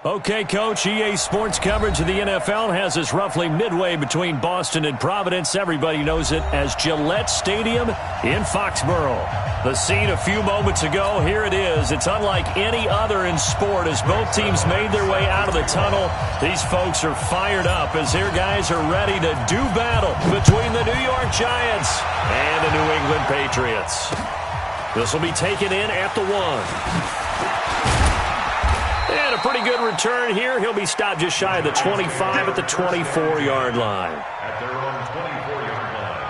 Okay, Coach, EA Sports coverage of the NFL has us roughly midway between Boston and Providence. Everybody knows it as Gillette Stadium in Foxborough. The scene a few moments ago, here it is. It's unlike any other in sport as both teams made their way out of the tunnel. These folks are fired up as their guys are ready to do battle between the New York Giants and the New England Patriots. This will be taken in at the 1. And a pretty good return here. He'll be stopped just shy of the 25 at the 24-yard line. At their own 24-yard line.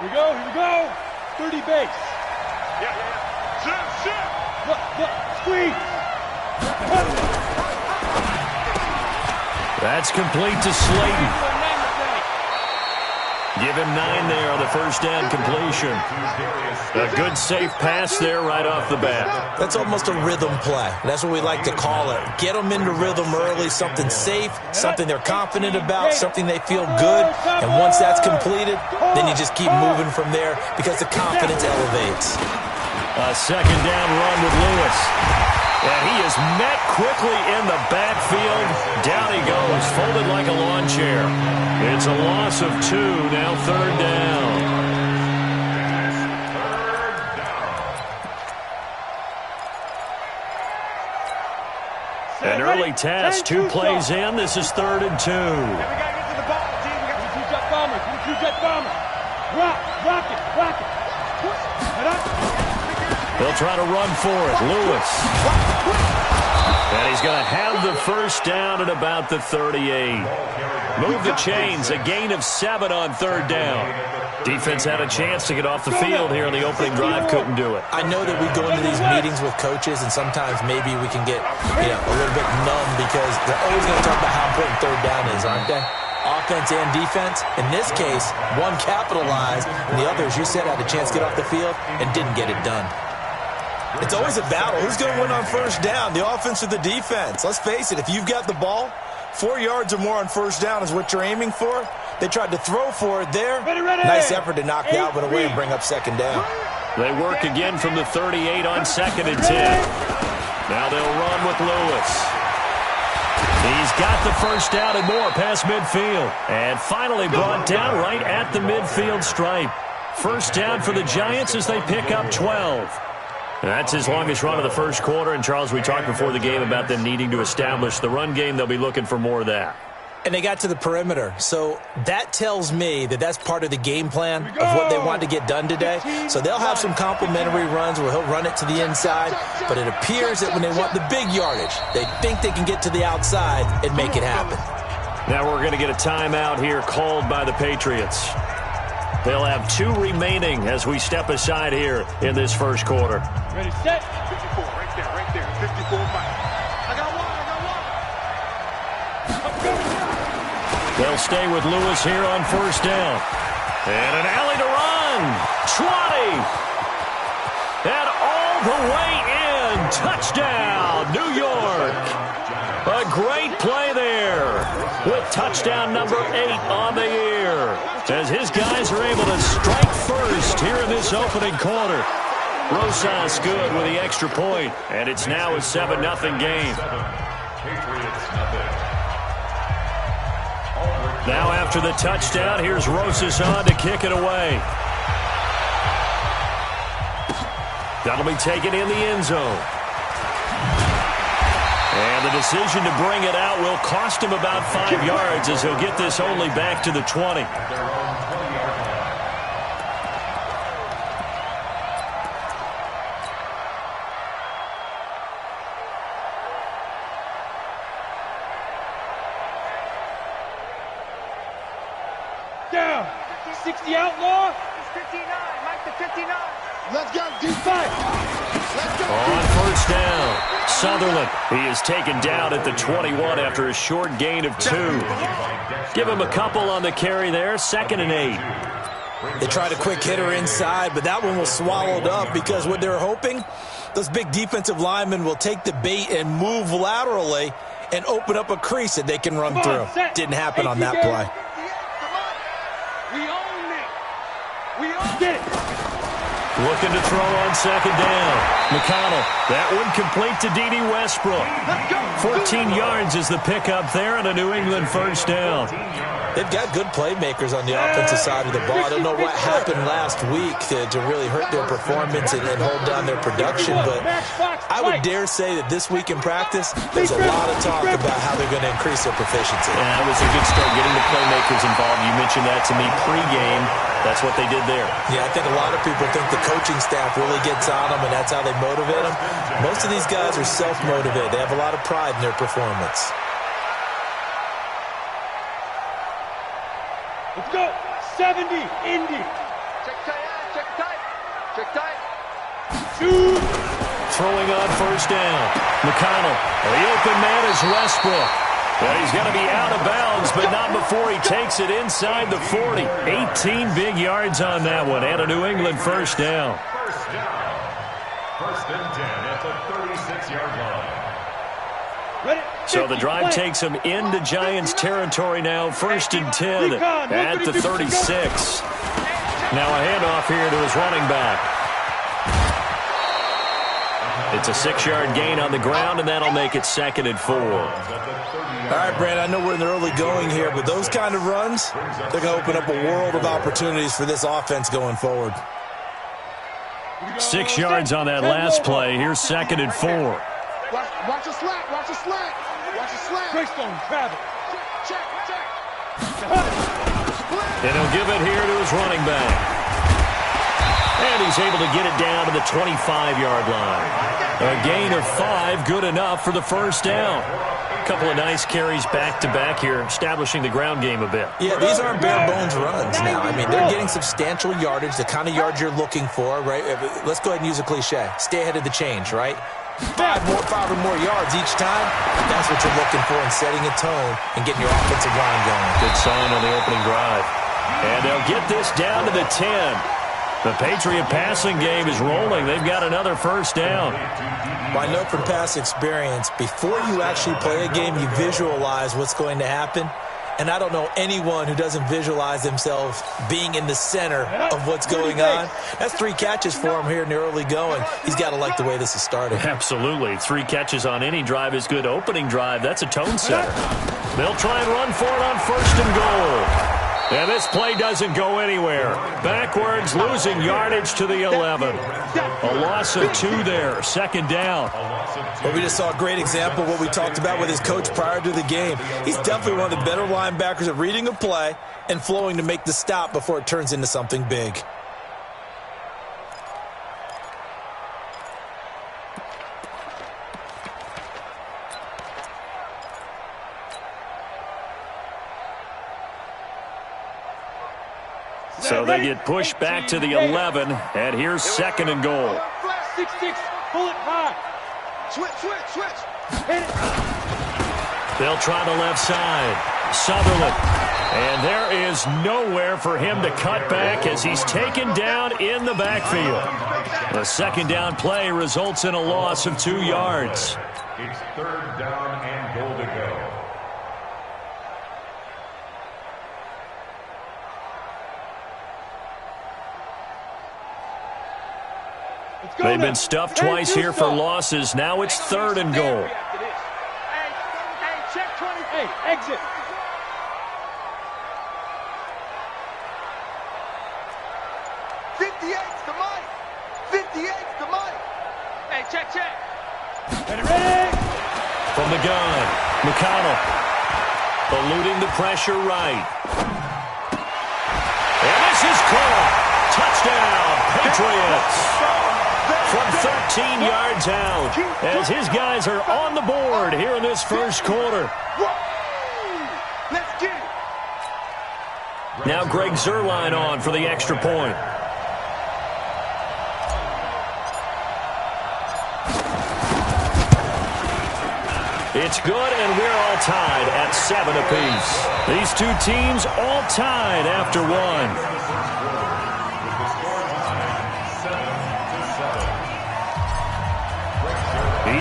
Here we go, here we go. 30 base. Yeah. Look, squeeze. That's complete to Slayton. Give him 9 there on the first down completion. A good safe pass there right off the bat. That's almost a rhythm play. That's what we like to call it. Get them into rhythm early, something safe, something they're confident about, something they feel good. And once that's completed, then you just keep moving from there because the confidence elevates. A second down run with Lewis. And he is met quickly in the backfield. Down he goes, folded like a lawn chair. It's a loss of 2, now third down. An early task, 2 plays in. This is 3rd and 2. We got to get to the ball, team. We got the 2-jet bombers. The 2-jet bombers. Rock it. Head up. They'll try to run for it. Lewis. And he's going to have the first down at about the 38. Move the chains. A gain of 7 on 3rd down. Defense had a chance to get off the field here on the opening drive. Couldn't do it. I know that we go into these meetings with coaches, and sometimes maybe we can get a little bit numb because they're always going to talk about how important 3rd down is, aren't they? Offense and defense. In this case, one capitalized, and the other, as you said, had a chance to get off the field and didn't get it done. It's always a battle. Who's going to win on first down, the offense or the defense? Let's face it, if you've got the ball, 4 yards or more on first down is what you're aiming for. They tried to throw for it there. Ready. Nice effort to knock that one away and bring up 2nd down. They work again from the 38 on 2nd and 10. Now they'll run with Lewis. He's got the first down and more past midfield. And finally brought down right at the midfield stripe. First down for the Giants as they pick up 12. That's his longest run of the first quarter. And, Charles, we talked before the game about them needing to establish the run game. They'll be looking for more of that. And they got to the perimeter. So that tells me that that's part of the game plan of what they want to get done today. So they'll have some complementary runs where he'll run it to the inside. But it appears that when they want the big yardage, they think they can get to the outside and make it happen. Now we're going to get a timeout here called by the Patriots. They'll have 2 remaining as we step aside here in this first quarter. Ready, set. 54, right there. 54, Mike. I got one. They'll stay with Lewis here on first down. And an alley to run. 20. And all the way in. Touchdown, New York. A great play there with touchdown number 8 on the year as his guys are able to strike first here in this opening quarter. Rosas good with the extra point, and it's now a 7-0 game. Now after the touchdown, here's Rosas on to kick it away. That'll be taken in the end zone. And the decision to bring it out will cost him about 5 yards as he'll get this only back to the 20. Down. 60 outlaw. It's 59. Mike the 59. Let's go. D5. On first down, Sutherland. He is taken down at the 21 after a short gain of 2. Give him a couple on the carry there, 2nd and 8. They tried a quick hitter inside, but that one was swallowed up because what they're hoping, those big defensive linemen will take the bait and move laterally and open up a crease that they can run through. Didn't happen on that play. We own it. We own it. Looking to throw on second down. McConnell, that one complete to D.D. Westbrook. 14 yards is the pickup there and a New England first down. They've got good playmakers on the offensive side of the ball. I don't know what happened last week to really hurt their performance and hold down their production, but I would dare say that this week in practice, there's a lot of talk about how they're going to increase their proficiency. Yeah, that was a good start getting the playmakers involved. You mentioned that to me pregame. That's what they did there. Yeah, I think a lot of people think the coaching staff really gets on them, and that's how they motivate them. Most of these guys are self-motivated. They have a lot of pride in their performance. Let's go. 70, Indy. Check tight, check tight. Check tight. Shoot. Throwing on first down. McConnell. The open man is Westbrook. Well, he's going to be out of bounds, but not before he takes it inside the 40. 18 big yards on that one, and a New England first down. First down. First and 10 at the 36-yard line. So the drive takes him into Giants territory now. First and 10 at the 36. Now a handoff here to his running back. It's a 6-yard gain on the ground, and that'll make it second and 4. All right, Brand, I know we're in the early going here, but those kind of runs, they're going to open up a world of opportunities for this offense going forward. 6 yards on that last play. Here's second and 4. Watch a slant. Watch a slant. Watch a slant. Greystone, Travis. Check. And he'll give it here to his running back. And he's able to get it down to the 25-yard line. A gain of 5, good enough for the first down. A couple of nice carries back-to-back here, establishing the ground game a bit. Yeah, these aren't bare-bones runs now. I mean, they're getting substantial yardage, the kind of yards you're looking for, right? Let's go ahead and use a cliche. Stay ahead of the change, right? 5 or more yards each time. That's what you're looking for in setting a tone and getting your offensive line going. Good sign on the opening drive. And they'll get this down to the 10. The Patriot passing game is rolling. They've got another first down. Well, I know from past experience, before you actually play a game, you visualize what's going to happen. And I don't know anyone who doesn't visualize themselves being in the center of what's going on. That's 3 catches for him here in the early going. He's got to like the way this is starting. Absolutely. 3 catches on any drive is good. Opening drive, that's a tone setter. They'll try and run for it on first and goal. And this play doesn't go anywhere. Backwards, losing yardage to the 11. A loss of 2 there. Second down. Well, we just saw a great example of what we talked about with his coach prior to the game. He's definitely one of the better linebackers at reading a play and flowing to make the stop before it turns into something big. So they get pushed back to the 11, and here's second and goal. 6-6, pull it high. Switch. Hit it. They'll try the left side. Sutherland. And there is nowhere for him to cut back as he's taken down in the backfield. The second down play results in a loss of 2 yards. It's third down and goal to go. They've been stuffed twice here for losses. Now it's third and goal. Hey, check 20. Hey, exit. Hey, check. Ready. From the gun, McConnell eluding the pressure right. And this is caught. Touchdown, Patriots. From 13 yards out, as his guys are on the board here in this first quarter. Let's get it. Now Greg Zuerlein on for the extra point. It's good, and we're all tied at 7 apiece. These two teams all tied after 1.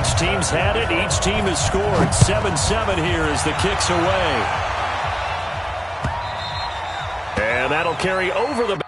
Each team's had it. Each team has scored. 7-7 here as the kick's away. And that'll carry over the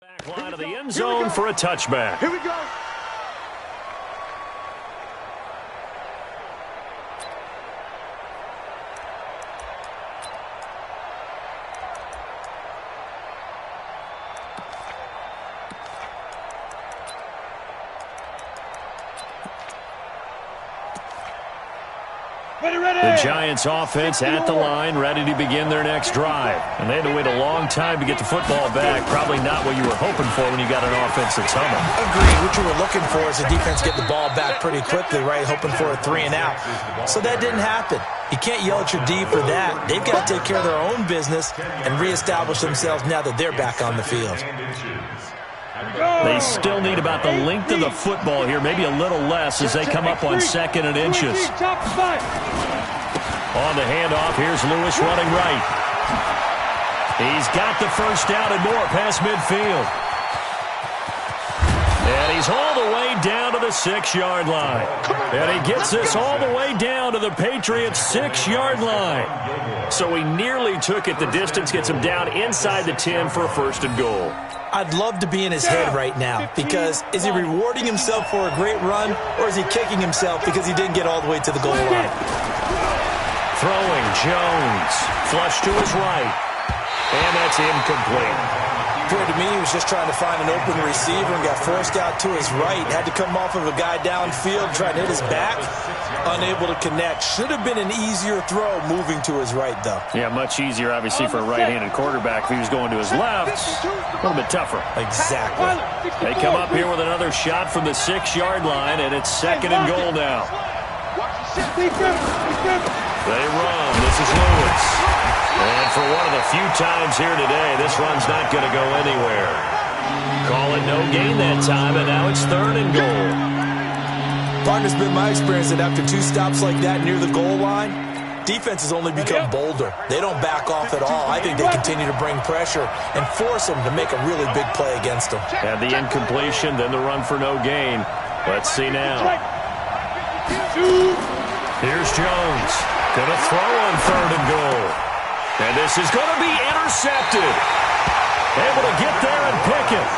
back line of the end zone for a touchback. Here we go. The Giants offense at the line, ready to begin their next drive. And they had to wait a long time to get the football back. Probably not what you were hoping for when you got an offense that's humming. Agreed. What you were looking for is the defense get the ball back pretty quickly, right? Hoping for a 3 and out. So that didn't happen. You can't yell at your D for that. They've got to take care of their own business and reestablish themselves now that they're back on the field. They still need about the length of the football here, maybe a little less as they come up on 2nd and inches. On the handoff, here's Lewis running right. He's got the first down and more past midfield. And he's all the way down to the 6-yard line. And he gets this all the way down to the Patriots' 6-yard line. So he nearly took it the distance, gets him down inside the 10 for a 1st and goal. I'd love to be in his head right now because is he rewarding himself for a great run or is he kicking himself because he didn't get all the way to the goal line? Throwing, Jones. Flush to his right. And that's incomplete. Appeared to me he was just trying to find an open receiver and got forced out to his right. Had to come off of a guy downfield, trying to hit his back. Unable to connect. Should have been an easier throw moving to his right, though. Yeah, much easier, obviously, for a right-handed quarterback. If he was going to his left, a little bit tougher. Exactly. They come up here with another shot from the 6-yard line, and it's 2nd and goal now. They run. This is Lewis. And for one of the few times here today, this run's not going to go anywhere. Call it no gain that time, and now it's 3rd and goal. Partner's been my experience that after 2 stops like that near the goal line, defenses only become bolder. They don't back off at all. I think they continue to bring pressure and force them to make a really big play against them. And the incompletion, then the run for no gain. Let's see now. Here's Jones. Going to throw on 3rd and goal. And this is going to be intercepted. Able to get there and pick it.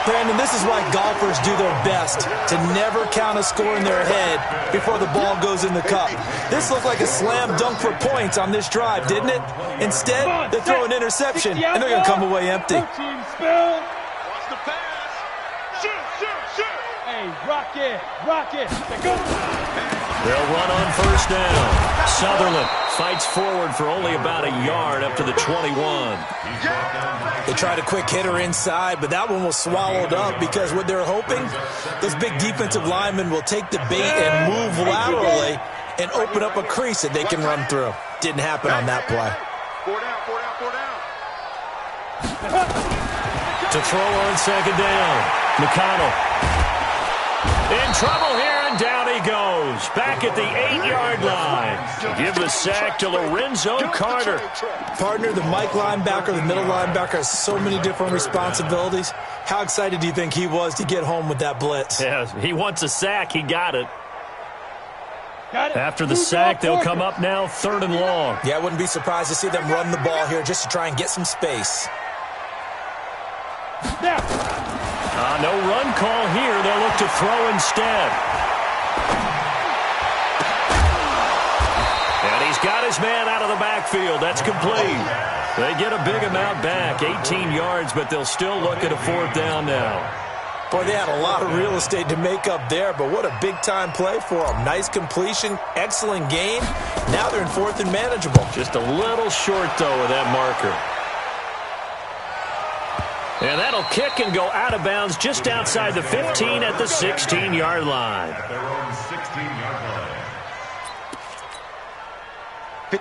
Brandon, this is why golfers do their best to never count a score in their head before the ball goes in the cup. This looked like a slam dunk for points on this drive, didn't it? Instead, they throw an interception, and they're going to come away empty. Watch the pass. Shoot. Hey, rocket. They'll run on 1st down. Sutherland fights forward for only about a yard up to the 21. They tried a quick hitter inside, but that one was swallowed up because what they're hoping, those big defensive linemen will take the bait and move laterally and open up a crease that they can run through. Didn't happen on that play. 4 down. To throw on 2nd down. McConnell in trouble here, and down he goes. Back at the 8-yard line. To give the sack to Lorenzo Carter. Partner, the Mike linebacker, the middle linebacker has so many different responsibilities. How excited do you think he was to get home with that blitz? Yeah, he wants a sack. He got it. After the sack, they'll come up now 3rd and long. Yeah, I wouldn't be surprised to see them run the ball here just to try and get some space. No run call here. They'll look to throw instead. And he's got his man out of the backfield. That's complete. They get a big amount back, 18 yards, but they'll still look at a 4th down now. Boy, they had a lot of real estate to make up there, but what a big-time play for them. Nice completion, excellent gain. Now they're in 4th and manageable. Just a little short, though, of that marker. And that'll kick and go out of bounds just outside the 15 at the 16-yard line. At their own 16-yard line.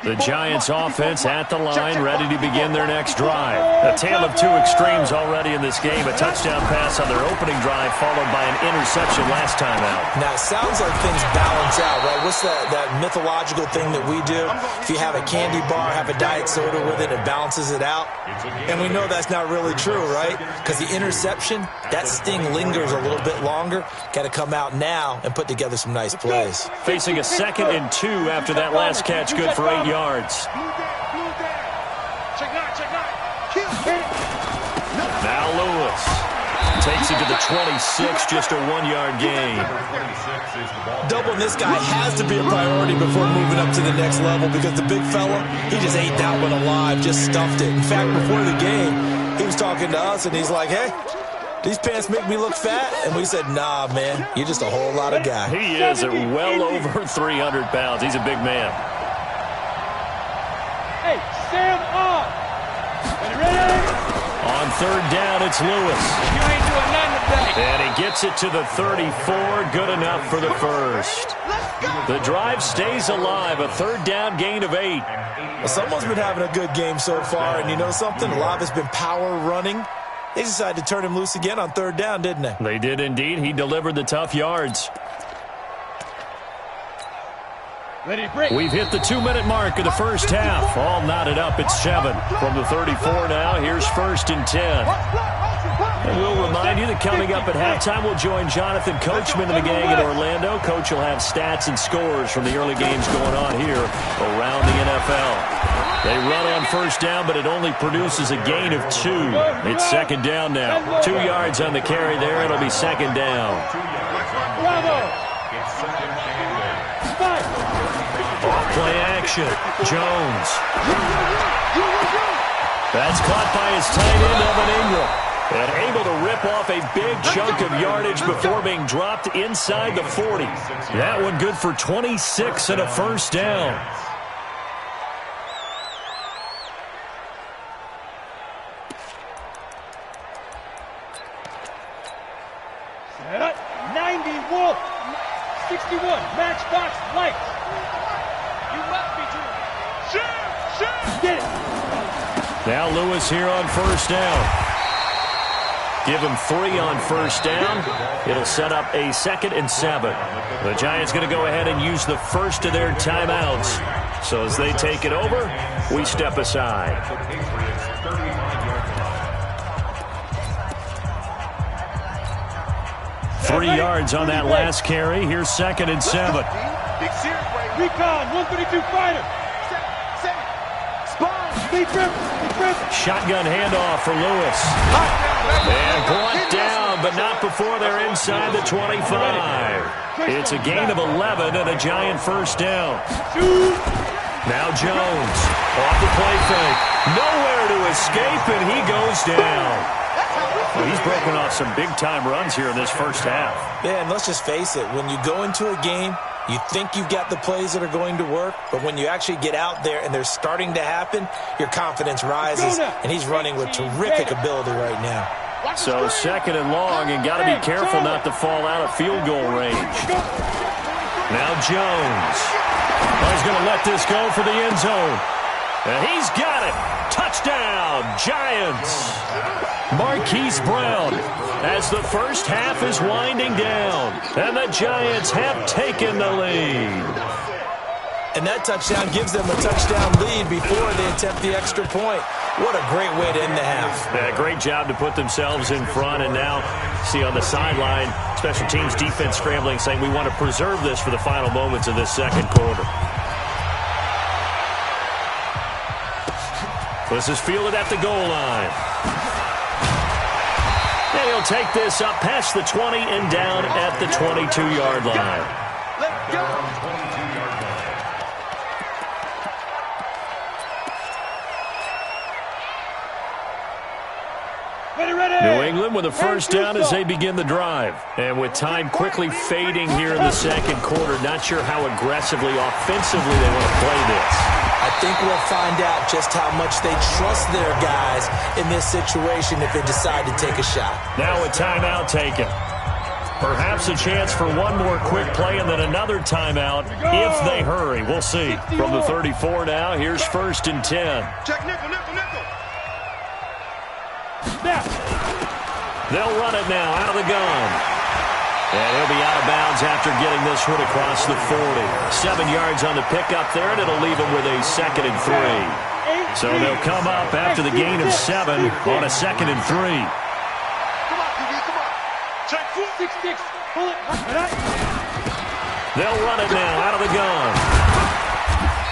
The Giants offense at the line, ready to begin their next drive. A tale of two extremes already in this game. A touchdown pass on their opening drive, followed by an interception last time out. Now, it sounds like things balance out, right? What's that mythological thing that we do? If you have a candy bar, have a diet soda with it, it balances it out. And we know that's not really true, right? Because the interception, that sting lingers a little bit longer. Got to come out now and put together some nice plays. Facing a 2nd and 2 after that last catch, good for 8 yards. Now Lewis takes it to the 26, just a 1-yard gain. Doubling this guy has to be a priority before moving up to the next level because the big fella, he just ate that one alive, just stuffed it. In fact, before the game, he was talking to us, and he's like, hey, these pants make me look fat? And we said, nah, man, you're just a whole lot of guy. He is at well over 300 pounds. He's a big man. Hey, Sam on. Ready? On 3rd down, it's Lewis. You ain't doing nothing today. And he gets it to the 34. Good enough for the first. The drive stays alive. A 3rd down gain of 8. Well, someone's been having a good game so far, and you know something? A lot of it's been power running. They decided to turn him loose again on 3rd down, didn't they? They did indeed. He delivered the tough yards. Ready to break. We've hit the 2-minute mark of the first half. All knotted up at 7. From the 34 now, here's 1st and 10. And we'll remind you that coming up at halftime, we'll join Jonathan Coachman and the gang in Orlando. Coach will have stats and scores from the early games going on here around the NFL. They run on 1st down, but it only produces a gain of 2. It's 2nd down now. 2 yards on the carry there. It'll be 2nd down. Bravo. Play action. Jones. That's caught by his tight end, Evan Ingram. And able to rip off a big chunk of yardage before being dropped inside the 40. That one good for 26 and a 1st down. Set up. 90 Wolf. 61 Matchbox Lights. You must be true. Shoot! Get it! Now Lewis here on 1st down. Give him 3 on 1st down. It'll set up a 2nd and 7. The Giants going to go ahead and use the first of their timeouts. So as they take it over, we step aside. 3 yards on that last carry. Here's 2nd and 7. Recon, 132 fighter. Shotgun handoff for Lewis. And brought down, but not before they're inside the 25. It's a gain of 11 and a Giant 1st down. Now Jones off the play fake. Nowhere to escape, and he goes down. Well, he's broken off some big-time runs here in this first half. Yeah, and let's just face it. When you go into a game, you think you've got the plays that are going to work, but when you actually get out there and they're starting to happen, your confidence rises, and he's running with terrific ability right now. So 2nd and long, and got to be careful not to fall out of field goal range. Now Jones. He's going to let this go for the end zone. And he's got it. Touchdown, Giants. Marquise Brown as the first half is winding down. And the Giants have taken the lead. And that touchdown gives them a touchdown lead before they attempt the extra point. What a great way to end the half. Yeah, great job to put themselves in front. And now, see on the sideline, special teams defense scrambling, saying we want to preserve this for the final moments of this second quarter. This is fielded at the goal line. And he'll take this up past the 20 and down at the 22-yard line. Let's go. New England with a first down as they begin the drive. And with time quickly fading here in the second quarter, not sure how aggressively, offensively they want to play this. I think we'll find out just how much they trust their guys in this situation if they decide to take a shot. Now a timeout taken. Perhaps a chance for one more quick play and then another timeout if they hurry. We'll see. From the 34 now, here's 1st and 10. Check nickel, nickel, nickel. They'll run it now out of the gun. And he'll be out of bounds after getting this one across the 40. 7 yards on the pickup there, and it'll leave him with a 2nd and 3. So they'll come up after the gain of 7 on a 2nd and 3. Come on, QB, come on. Check 6-6. Pull it. They'll run it now out of the gun.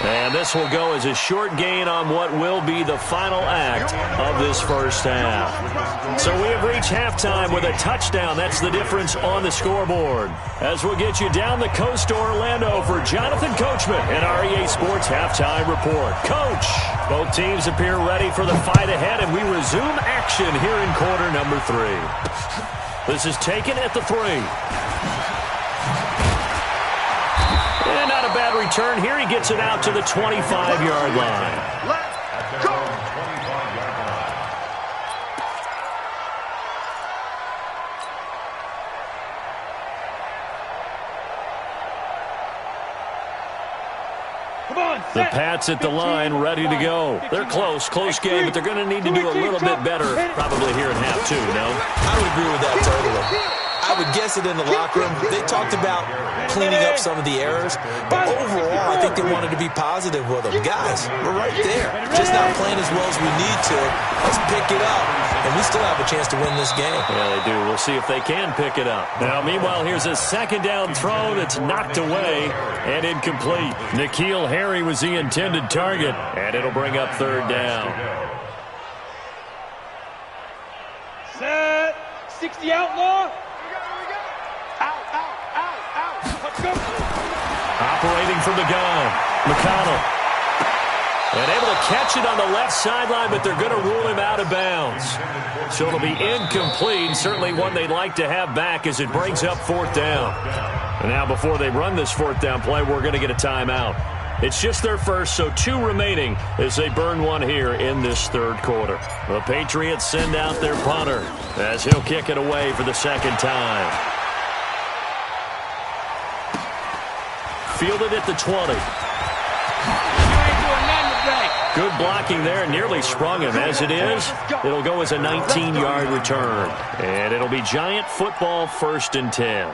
And this will go as a short gain on what will be the final act of this first half. So we have reached halftime with a touchdown. That's the difference on the scoreboard. As we'll get you down the coast to Orlando for Jonathan Coachman and our EA Sports Halftime Report. Coach, both teams appear ready for the fight ahead, and we resume action here in quarter number 3. This is taken at the 3. And not a bad return here. He gets it out to the 25-yard line. Let's go. The Pats at the line, ready to go. They're close game, but they're going to need to do a little bit better probably here in half 2, no? I would agree with that totally. I would guess it in the locker room. They talked about cleaning up some of the errors, but overall, I think they wanted to be positive with them. Guys, we're right there. Just not playing as well as we need to. Let's pick it up, and we still have a chance to win this game. Yeah, they do. We'll see if they can pick it up. Now, meanwhile, here's a 2nd down throw that's knocked away and incomplete. N'Keal Harry was the intended target, and it'll bring up 3rd down. Set. 60 outlaw. Operating from the gun, McConnell. And able to catch it on the left sideline, but they're going to rule him out of bounds. So it'll be incomplete, certainly one they'd like to have back as it brings up 4th down. And now before they run this 4th down play, we're going to get a timeout. It's just their first, so 2 remaining as they burn one here in this 3rd quarter. The Patriots send out their punter as he'll kick it away for the 2nd time. Fielded at the 20. Good blocking there, nearly sprung him. As it is, it'll go as a 19-yard return. And it'll be Giant football 1st and 10.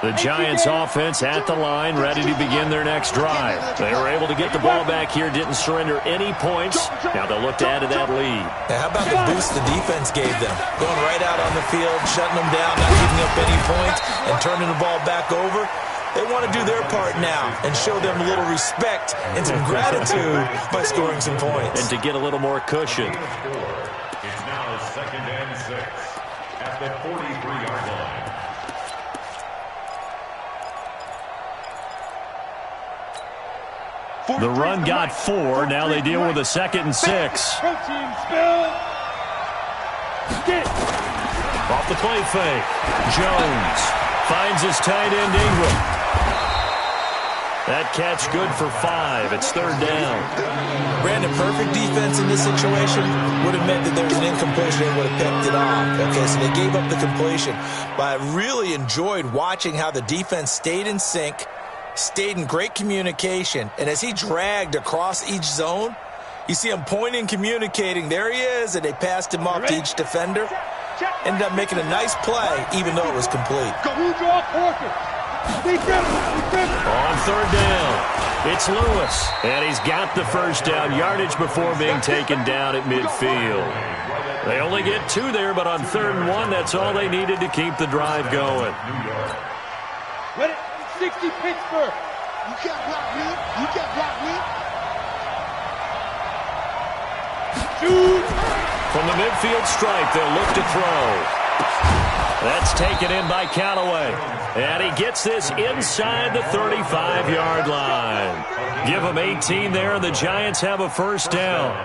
The Giants offense at the line, ready to begin their next drive. They were able to get the ball back here, didn't surrender any points. Now they'll look to add to that lead. Now, how about the boost the defense gave them? Going right out on the field, shutting them down, not giving up any points, and turning the ball back over. They want to do their part now and show them a little respect and some gratitude by scoring some points. And to get a little more cushion. It's now 2nd and 6 at the 43-yard line. The run got 4. Now they deal with a 2nd and 6. Off the play fake. Jones finds his tight end Ingram. That catch good for 5. It's 3rd down. Brandon, perfect defense in this situation would have meant that there was an incompletion. They would have picked it off. Okay, so they gave up the completion. But I really enjoyed watching how the defense stayed in sync, stayed in great communication, and as he dragged across each zone, you see him pointing, communicating. There he is, and they passed him off to each defender. Ended up making a nice play, even though it was complete. On 3rd down, it's Lewis, and he's got the first down yardage before being taken down at midfield. They only get 2 there, but on 3rd and 1, that's all they needed to keep the drive going. Let it 60 Pittsburgh. You can't block me. You can't block me. Shoot. From the midfield stripe, they'll look to throw. That's taken in by Callaway. And he gets this inside the 35-yard line. Give them 18 there, and the Giants have a first down.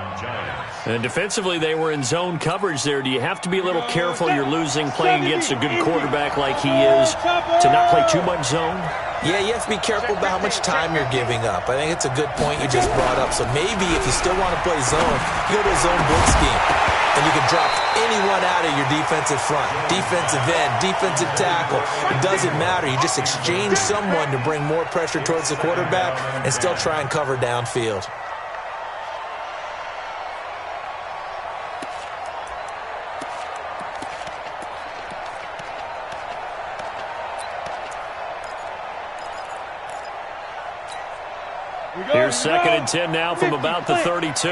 And defensively, they were in zone coverage there. Do you have to be a little careful? You're losing playing against a good quarterback like he is to not play too much zone? Yeah, you have to be careful about how much time you're giving up. I think it's a good point you just brought up. So maybe if you still want to play zone, you go to a zone blitz scheme. And you can drop anyone out of your defensive front, defensive end, defensive tackle. It doesn't matter. You just exchange someone to bring more pressure towards the quarterback and still try and cover downfield. Here's 2nd and 10 now from about the 32.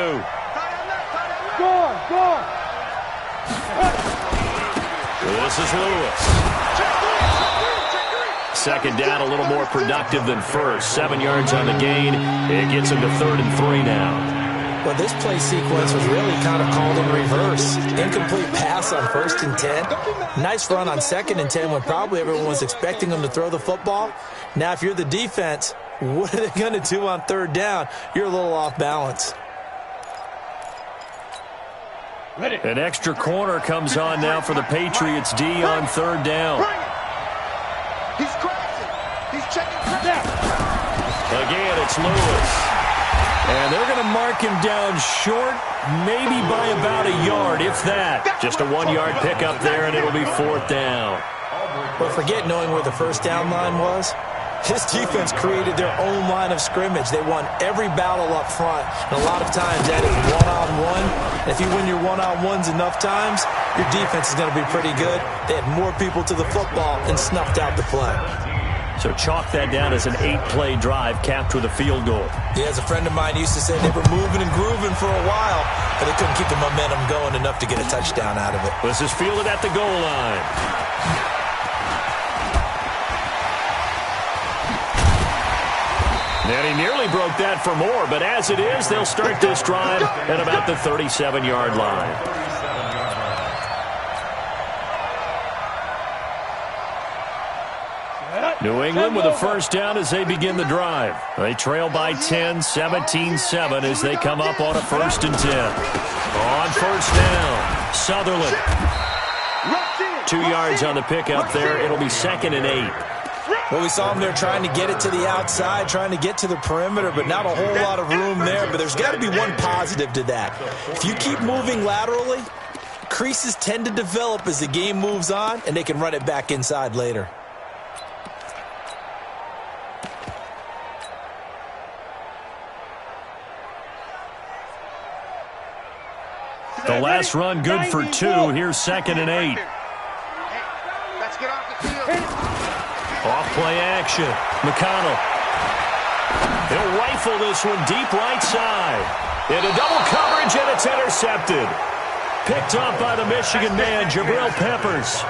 Go. This is Lewis. 2nd down, a little more productive than first. 7 yards on the gain. It gets him to 3rd and 3 now. Well, this play sequence was really kind of called in reverse. Incomplete pass on 1st and 10. Nice run on 2nd and 10 when probably everyone was expecting him to throw the football. Now, if you're the defense, what are they going to do on 3rd down? You're a little off balance. An extra corner comes on now for the Patriots D on 3rd down. He's crashing. He's checking. Again, it's Lewis. And they're going to mark him down short, maybe by about a yard, if that. Just a 1-yard pickup there, and it'll be 4th down. But forget knowing where the first down line was. His defense created their own line of scrimmage. They won every battle up front. And a lot of times that is one-on-one. And if you win your one-on-ones enough times, your defense is going to be pretty good. They had more people to the football and snuffed out the play. So chalk that down as an 8-play drive capped with a field goal. Yeah, as a friend of mine used to say, they were moving and grooving for a while, but they couldn't keep the momentum going enough to get a touchdown out of it. This is fielded at the goal line. And he nearly broke that for more, but as it is, they'll start this drive at about the 37-yard line. New England with a first down as they begin the drive. They trail by 10, 17-7 as they come up on a 1st and 10. On 1st down, Sutherland. 2 yards on the pickup there. It'll be 2nd and 8. Well, we saw him there trying to get it to the outside, trying to get to the perimeter, but not a whole lot of room there. But there's got to be one positive to that. If you keep moving laterally, creases tend to develop as the game moves on, and they can run it back inside later. The last run good for 2. Here's 2nd and 8. Let's get off the field. Off play action. McConnell. He'll rifle this one deep right side. Into double coverage, and it's intercepted. Picked up by the Michigan man, Jabril Peppers.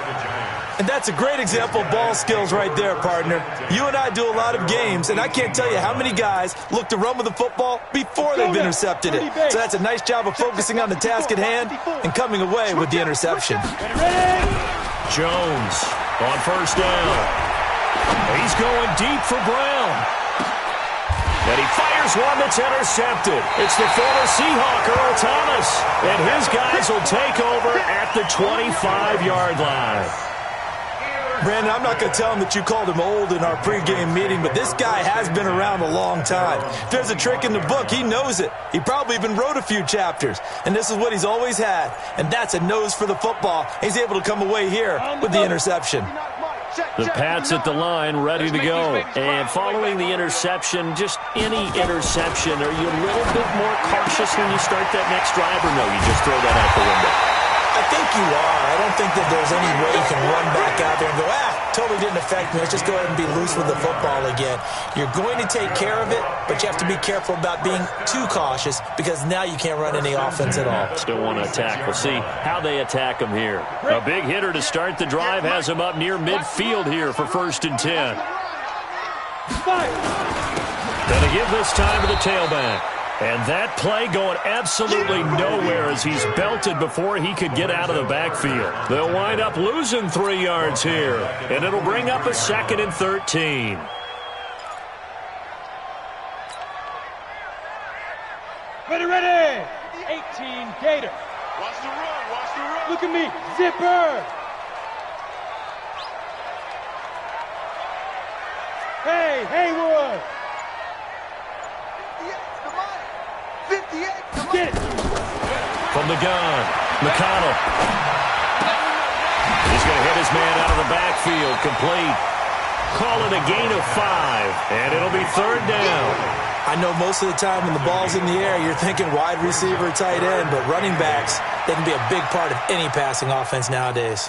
And that's a great example of ball skills right there, partner. You and I do a lot of games, and I can't tell you how many guys look to run with the football before they've intercepted it. So that's a nice job of focusing on the task at hand and coming away with the interception. Jones on 1st down. He's going deep for Brown. And he fires one that's intercepted. It's the former Seahawk, Earl Thomas. And his guys will take over at the 25-yard line. Brandon, I'm not going to tell him that you called him old in our pregame meeting, but this guy has been around a long time. If there's a trick in the book, he knows it. He probably even wrote a few chapters. And this is what he's always had. And that's a nose for the football. He's able to come away here with the interception. The Pats at the line, ready to go. And following the interception, just any interception, are you a little bit more cautious when you start that next drive, or no, you just throw that out the window? I think you are. I don't think that there's any way you can run back out there and go, totally didn't affect me. Let's just go ahead and be loose with the football again. You're going to take care of it, but you have to be careful about being too cautious because now you can't run any offense at all. Still want to attack. We'll see how they attack him here. A big hitter to start the drive has him up near midfield here for 1st and 10. Gonna give this time to the tailback. And that play going absolutely nowhere as he's belted before he could get out of the backfield. They'll wind up losing 3 yards here, and it'll bring up a 2nd and 13. Ready. 18, Gator. Watch the run. Look at me, zipper. Hey, Haywood. 58, come on. Get it. From the gun, McConnell. He's going to hit his man out of the backfield, complete. Call it a gain of 5, and it'll be 3rd down. I know most of the time when the ball's in the air, you're thinking wide receiver, tight end, but running backs, they can be a big part of any passing offense nowadays.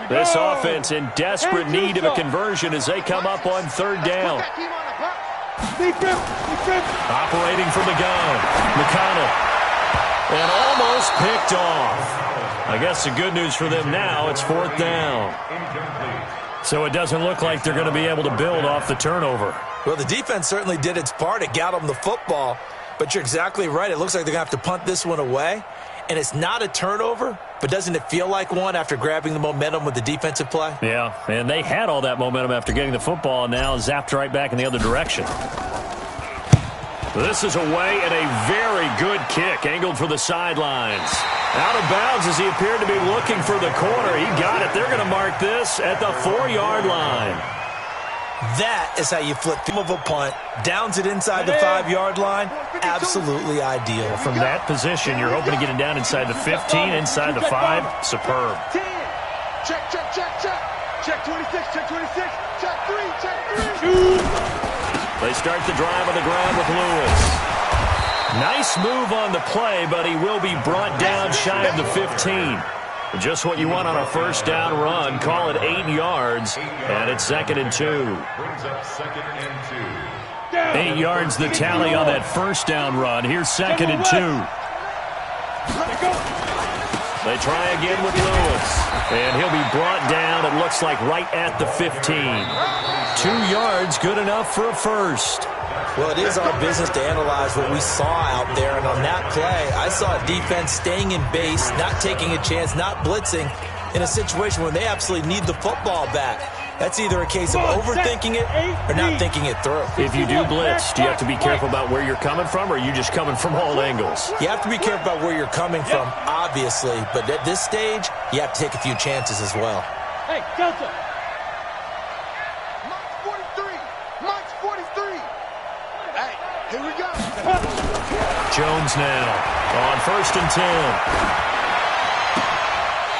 This offense in desperate need of a conversion as they come up on 3rd down. Operating from the gun, McConnell. And almost picked off. I guess the good news for them now, it's 4th down. So it doesn't look like they're going to be able to build off the turnover. Well, the defense certainly did its part. It got them the football. But you're exactly right. It looks like they're going to have to punt this one away. And it's not a turnover, but doesn't it feel like one after grabbing the momentum with the defensive play? Yeah, and they had all that momentum after getting the football, and now zapped right back in the other direction. This is away and a very good kick, angled for the sidelines. Out of bounds as he appeared to be looking for the corner. He got it. They're going to mark this at the 4-yard line. That is how you flip of a punt. Downs it inside the 5-yard line. Absolutely ideal. From that position, you're hoping to get it down inside the 15, inside the 5. Superb. 10. Check. Check 26, check 26. Check 3, check 3. They start the drive on the ground with Lewis. Nice move on the play, but he will be brought down shy of the 15. Just what you want on a 1st down run. Call it 8 yards, and it's 2nd and 2. Brings up 2nd and 2. 8 yards the tally on that 1st down run. Here's 2nd and 2. They try again with Lewis, and he'll be brought down, it looks like, right at the 15. 2 yards, good enough for a 1st. Well, it is our business to analyze what we saw out there, and on that play, I saw a defense staying in base, not taking a chance, not blitzing, in a situation where they absolutely need the football back. That's either a case of overthinking it or not thinking it through. If you do blitz, do you have to be careful about where you're coming from, or are you just coming from all angles? You have to be careful about where you're coming from, obviously, but at this stage, you have to take a few chances as well. Hey, Delta. Mike's 43. Hey, here we go. Jones now on 1st and 10.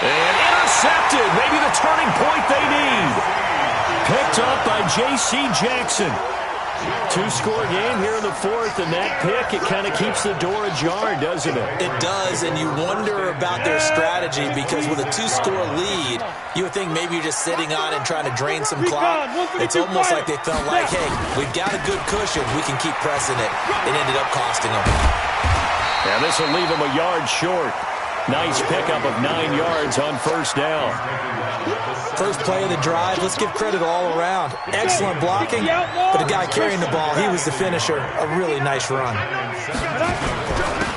And intercepted. Maybe the turning point they need. Picked up by J.C. Jackson. 2-score game here in the 4th, and that pick, it kind of keeps the door ajar, doesn't it? It does, and you wonder about their strategy because with a 2-score lead, you would think maybe you're just sitting on and trying to drain some clock. It's almost like they felt like, hey, we've got a good cushion. We can keep pressing it. It ended up costing them. And this will leave them a yard short. Nice pickup of 9 yards on 1st down. First play of the drive, let's give credit all around. Excellent blocking, but the guy carrying the ball, he was the finisher. A really nice run.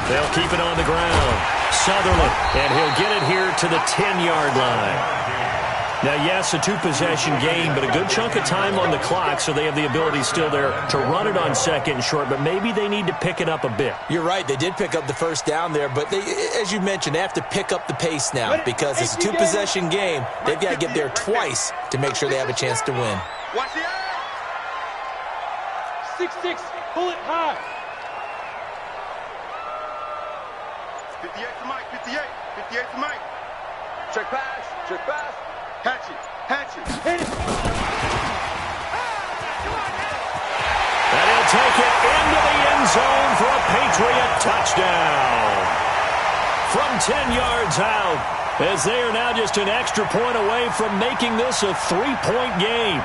They'll keep it on the ground. Sutherland, and he'll get it here to the 10-yard line. Now, yes, a 2-possession game, but a good chunk of time on the clock, so they have the ability still there to run it on 2nd and short, but maybe they need to pick it up a bit. You're right. They did pick up the 1st down there, but they, as you mentioned, they have to pick up the pace now because it's a 2-possession game. They've got to get there twice to make sure they have a chance to win. Watch the eye. 6-6, pull it high. 58 to Mike, 58. 58 to Mike. Check pass, check pass. Hatch it. Hit it. And he'll take it into the end zone for a Patriot touchdown. From 10 yards out, as they are now just an extra point away from making this a 3-point game.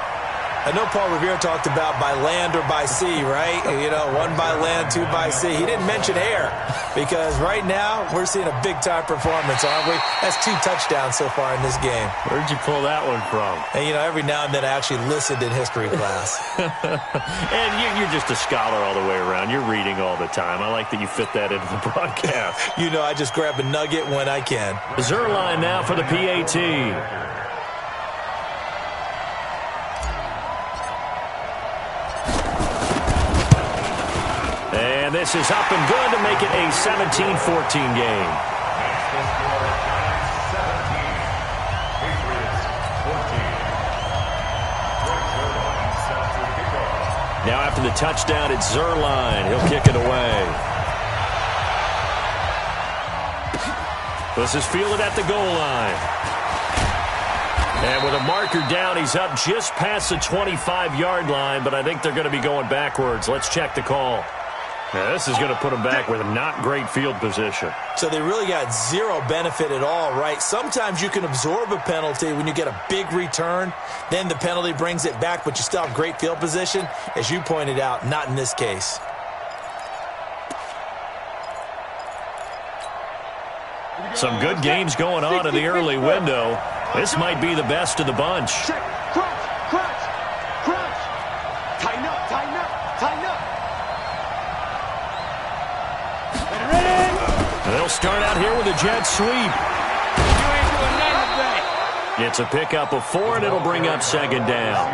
I know Paul Revere talked about by land or by sea, right? You know, 1 by land, 2 by sea. He didn't mention air because right now we're seeing a big-time performance, aren't we? That's 2 touchdowns so far in this game. Where'd you pull that one from? And, you know, every now and then I actually listened in history class. And you're just a scholar all the way around. You're reading all the time. I like that you fit that into the broadcast. You know, I just grab a nugget when I can. Zerline now for the PAT. And this is up and good to make it a 17-14 game. Now after the touchdown, it's Zerline. He'll kick it away. This is fielded at the goal line. And with a marker down, he's up just past the 25-yard line, but I think they're going to be going backwards. Let's check the call. Now, this is going to put them back with not great field position. So they really got zero benefit at all, right? Sometimes you can absorb a penalty when you get a big return. Then the penalty brings it back, but you still have great field position. As you pointed out, not in this case. Some good games going on in the early window. This might be the best of the bunch. Check. Crunch. Tighten up. They'll start out here with a jet sweep. It's a pickup of 4, and it'll bring up 2nd down.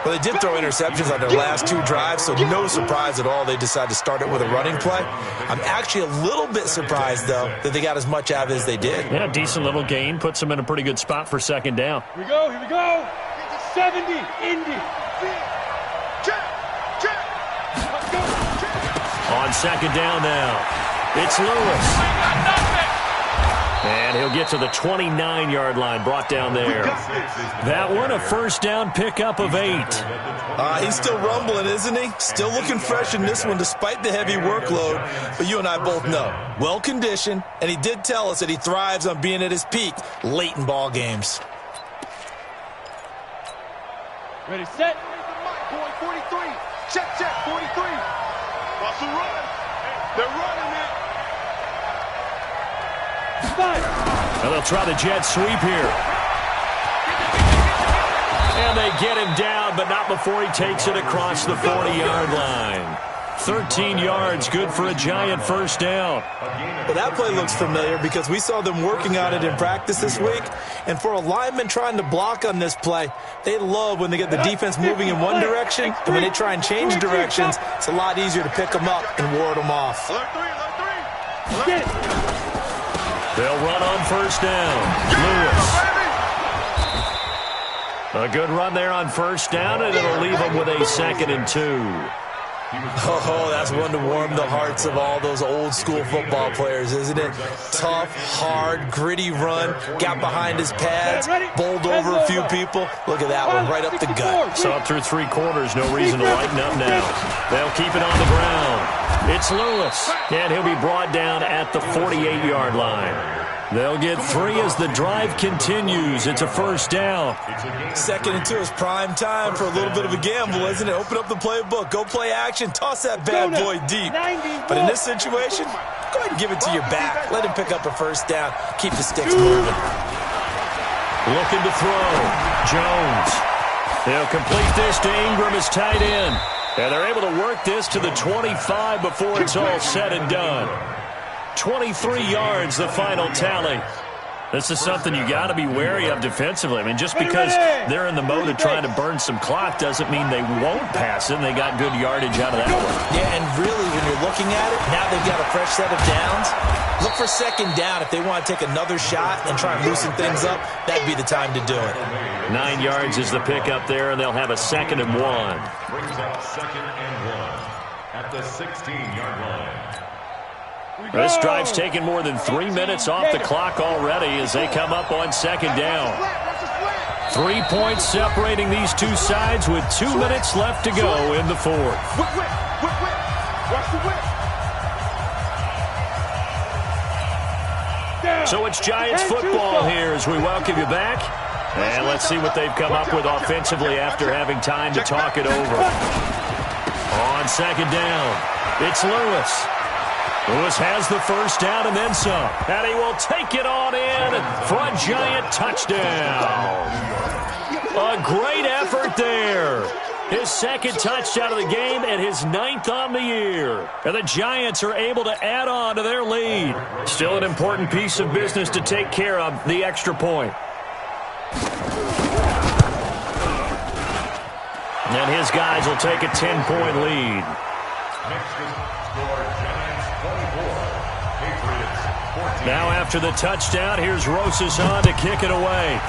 Well, they did throw interceptions on their last 2 drives, so no surprise at all they decided to start it with a running play. I'm actually a little bit surprised, though, that they got as much out of it as they did. Yeah, decent little gain. Puts them in a pretty good spot for 2nd down. Here we go. 70, Indy. Check. On 2nd down now. It's Lewis. And he'll get to the 29-yard line, brought down there. That one, a 1st down pickup of 8. He's still rumbling, isn't he? Still looking fresh in this one despite the heavy workload. But you and I both know, well-conditioned, and he did tell us that he thrives on being at his peak late in ball games. Ready, set. Boy, 43. Check, 43. Watch the run. They're running it. 5. Well, they'll try the jet sweep here. And they get him down, but not before he takes it across the 40-yard line. 13 yards, good for a giant 1st down. Well, that play looks familiar because we saw them working on it in practice this week. And for a lineman trying to block on this play, they love when they get the defense moving in one direction. And when they try and change directions, it's a lot easier to pick them up and ward them off. Alert 3. Get it. They'll run on 1st down. Lewis. A good run there on 1st down, and it'll leave them with a 2nd and 2. Oh, that's one to warm the hearts of all those old-school football players, isn't it? Tough, hard, gritty run, got behind his pads, bowled over a few people. Look at that one, right up the gut. Saw it through 3 quarters, no reason to lighten up now. They'll keep it on the ground. It's Lewis, and he'll be brought down at the 48-yard line. They'll get 3 as the drive continues. It's a 1st down. 2nd and 2 is prime time for a little bit of a gamble, isn't it? Open up the playbook, go play action, toss that bad boy deep. But in this situation, go ahead and give it to your back. Let him pick up a 1st down. Keep the sticks moving. Looking to throw. Jones. They'll complete this to Ingram as tight end. And they're able to work this to the 25 before it's all said and done. 23 yards, the final tally. This is something you got to be wary of defensively. I mean, just because they're in the mode of trying to burn some clock doesn't mean they won't pass it. And they got good yardage out of that one. Yeah, and really, when you're looking at it, now they've got a fresh set of downs. Look for 2nd down. If they want to take another shot and try and loosen things up, that'd be the time to do it. 9 yards is the pickup there, and they'll have a 2nd and 1. Brings up 2nd and 1 at the 16-yard line. This drive's taken more than 3 minutes off the clock already as they come up on 2nd down. 3 points separating these two sides with 2 minutes left to go in the 4th. Watch the whip. So it's Giants football here as we welcome you back. And let's see what they've come up with offensively after having time to talk it over. On second down, it's Lewis. Lewis has the first down and then some. And he will take it on in for a giant touchdown. A great effort there. His second touchdown of the game and his 9th on the year. And the Giants are able to add on to their lead. Still an important piece of business to take care of, the extra point. And his guys will take a 10-point lead. Now after the touchdown, here's Rosas on to kick it away.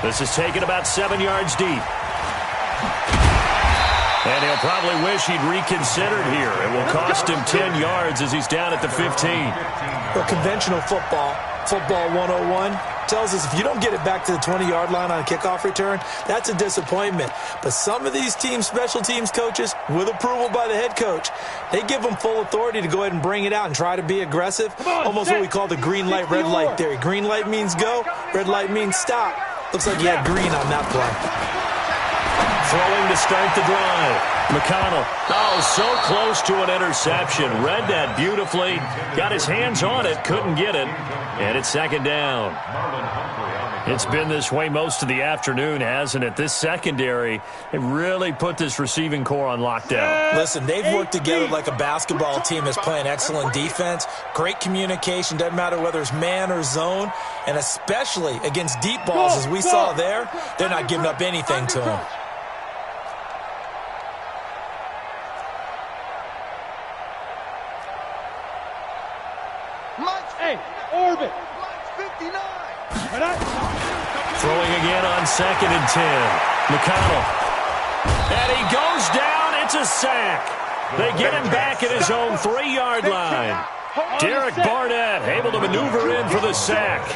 This is taken about 7 yards deep. And he'll probably wish he'd reconsidered here. It will cost him 10 yards as he's down at the 15. Well, conventional football 101, tells us if you don't get it back to the 20-yard line on a kickoff return, that's a disappointment. But some of these teams, special teams coaches, with approval by the head coach, they give them full authority to go ahead and bring it out and try to be aggressive. Almost what we call the green light, red light theory. Green light means go, red light means stop. Looks like he had green on that play. Throwing to start the drive. McConnell, so close to an interception. Read that beautifully. Got his hands on it, couldn't get it. And it's second down. It's been this way most of the afternoon, hasn't it? This secondary, it really put this receiving core on lockdown. Listen, they've worked together like a basketball team that's playing excellent defense. Great communication, doesn't matter whether it's man or zone. And especially against deep balls, as we saw there, they're not giving up anything to them. Hey, Orbit. 59. Throwing again on 2nd and 10. McConnell. And he goes down. It's a sack. They get him back at his own 3-yard line. Derek Barnett able to maneuver in for the sack.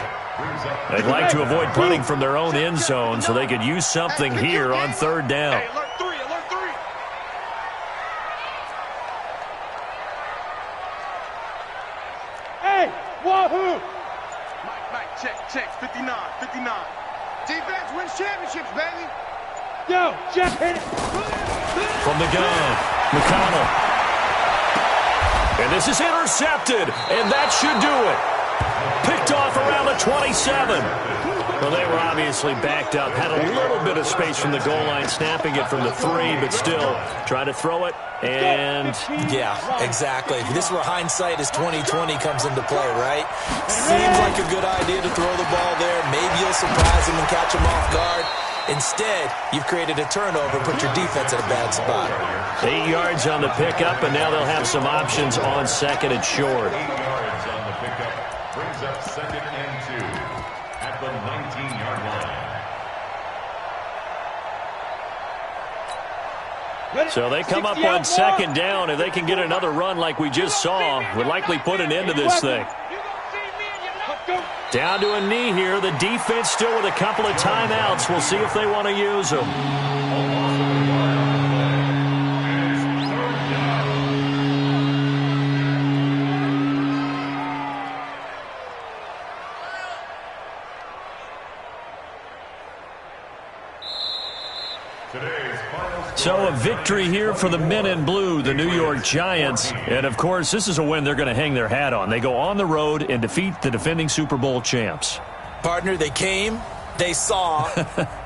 They'd like to avoid punting from their own end zone so they could use something here on 3rd down. Hey, wahoo! Mike, check, 59. Defense wins championships, baby. Yo, Jeff, hit it. From the gun, McConnell. And this is intercepted, and that should do it. Picked off around the 27. Well, they were obviously backed up, had a little bit of space from the goal line, snapping it from the 3, but still trying to throw it. And yeah, exactly. This is where hindsight is 20/20 comes into play, right? Seems like a good idea to throw the ball there. Maybe you'll surprise him and catch him off guard. Instead, you've created a turnover, put your defense in a bad spot. 8 yards on the pickup, and now they'll have some options on 2nd and short. 8 yards on the pickup brings up 2nd and 2 at the 19-yard line. So they come up on 2nd down. If they can get another run like we just saw, would likely put an end to this thing. Down to a knee here. The defense still with a couple of timeouts. We'll see if they want to use them. So a victory here for the men in blue, the New York Giants. And, of course, this is a win they're going to hang their hat on. They go on the road and defeat the defending Super Bowl champs. Partner, they came, they saw,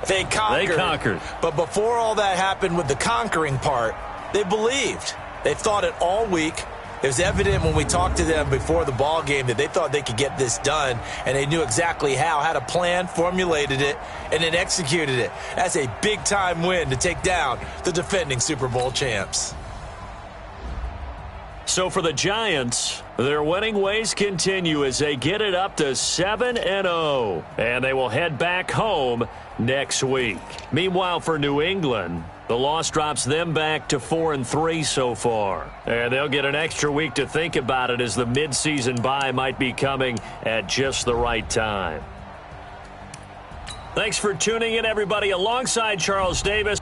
they conquered. They conquered. But before all that happened with the conquering part, they believed. They thought it all week. It was evident when we talked to them before the ball game that they thought they could get this done, and they knew exactly how, had a plan, formulated it, and then executed it. That's a big-time win to take down the defending Super Bowl champs. So for the Giants, their winning ways continue as they get it up to 7-0, and they will head back home next week. Meanwhile, for New England, the loss drops them back to 4-3 so far. And they'll get an extra week to think about it as the midseason bye might be coming at just the right time. Thanks for tuning in, everybody. Alongside Charles Davis.